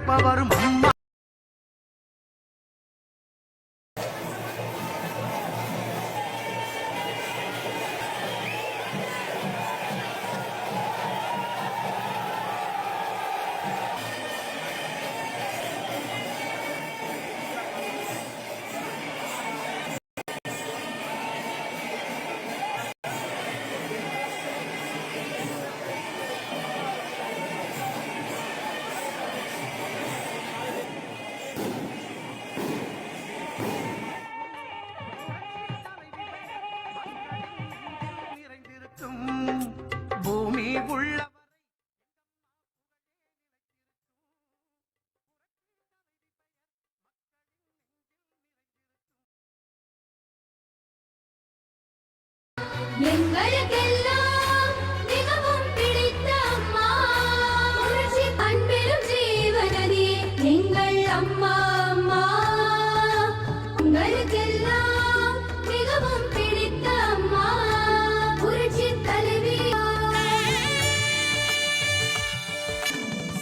உழைப்பவரும் அம்மா. பூமி உள்ள எங்களுக்கெல்லாம் மிகவும் பிடித்த அம்மா, புரட்சி அன்பிலும் ஜீவநதி எங்கள் அம்மா. அம்மா உங்களுக்கெல்லாம் மிகவும் பிடித்த அம்மா, புரட்சி தலைவி.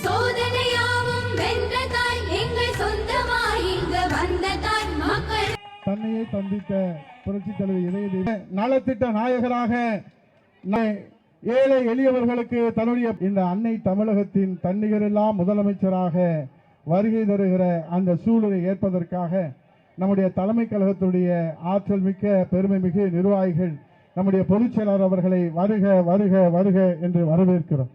சோதனையாவும் வென்ற தாய், எங்கள் சொந்தமாய் இங்கு வந்த தாய். மக்கள் தன்னையே சந்தித்த புரட்சி தலைவி இதயதேவி நலத்திட்ட நாயகராக ஏழை எளியவர்களுக்கு தன்னுடைய இந்த அன்னை தமிழகத்தின் தன்னிகரெல்லாம் முதலமைச்சராக வருகை தருகிற அந்த சூழலை ஏற்பதற்காக நம்முடைய தலைமை கழகத்துடைய ஆற்றல் மிக்க பெருமை மிகு நிர்வாகிகள் நம்முடைய பொதுச் செயலாளர் அவர்களை வருக வருக வருக என்று வரவேற்கிறோம்.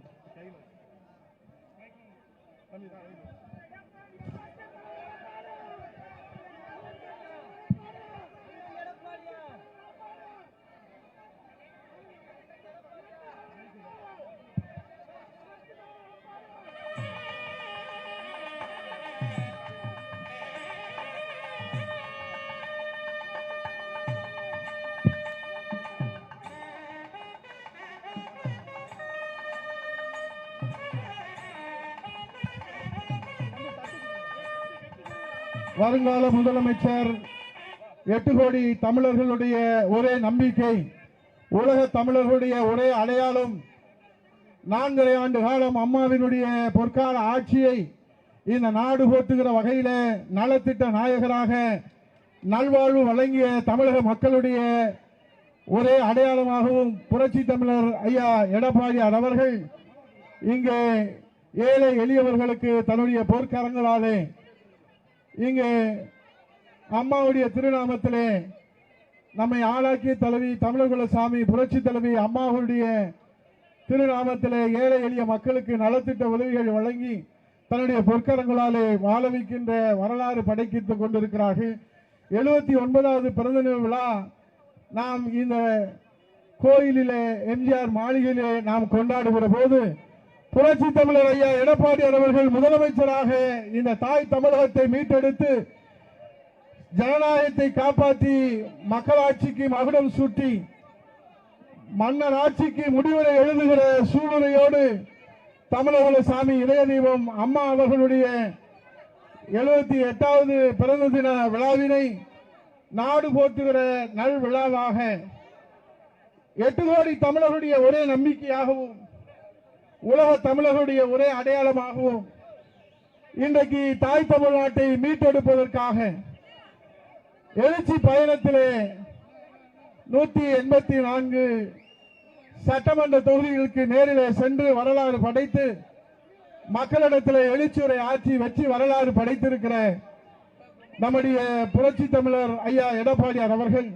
வருங்கால முதலமைச்சர் 8 கோடி தமிழர்களுடைய ஒரே நம்பிக்கை, உலக தமிழர்களுடைய ஒரே அடையாளம். 4.5 ஆண்டு காலம் அம்மாவினுடைய பொற்கால ஆட்சியை இந்த நாடு போற்றுகிற வகையில நலத்திட்ட நாயகராக நல்வாழ்வு வழங்கிய தமிழக மக்களுடைய ஒரே அடையாளமாகவும் புரட்சி தமிழர் ஐயா எடப்பாடியார் அவர்கள் இங்கே ஏழை எளியவர்களுக்கு தன்னுடைய பொற்கரங்களாலே இங்கே அம்மாவுடைய திருநாமத்திலே நம்மை ஆளாக்கிய தலைவி தமிழகுல சாமி புரட்சி தலைவி அம்மாவுடைய திருநாமத்திலே ஏழை எளிய மக்களுக்கு நலத்திட்ட உதவிகள் வழங்கி தன்னுடைய பொற்கரங்களாலே வாழ வைக்கின்ற வரலாறு படைக்கிட்டுக் கொண்டிருக்கிறார்கள். 79வது பிறந்த நாள் விழா நாம் இந்த கோயிலிலே எம்ஜிஆர் மாளிகையிலே நாம் கொண்டாடுகிற போது புரட்சி தமிழர் ஐயா எடப்பாடியார் அவர்கள் முதலமைச்சராக இந்த தாய் தமிழகத்தை மீட்டெடுத்து ஜனநாயகத்தை காப்பாற்றி மக்களாட்சிக்கு மகுடம் சூட்டி மன்னர் ஆட்சிக்கு முடிவுரை எழுதுகிற சூழ்நிலையோடு தமிழக சாமி இதய தெய்வம் அம்மா அவர்களுடைய 78வது பிறந்த தின விழாவினை நாடு போற்றுகிற நல் விழாவாக 8 கோடி தமிழர்களுடைய ஒரே நம்பிக்கையாகவும் உலக தமிழர்களுடைய ஒரே அடையாளமாகவும் இன்றைக்கு தாய் தமிழ்நாட்டை மீட்டெடுப்பதற்காக எழுச்சி பயணத்திலே 184 சட்டமன்ற தொகுதிகளுக்கு நேரிலே சென்று வரலாறு படைத்து மக்களிடத்தில் எழுச்சியுரை ஆற்றி வெற்றி வரலாறு படைத்திருக்கிற நம்முடைய புரட்சி தமிழர் ஐயா எடப்பாடியார் அவர்கள்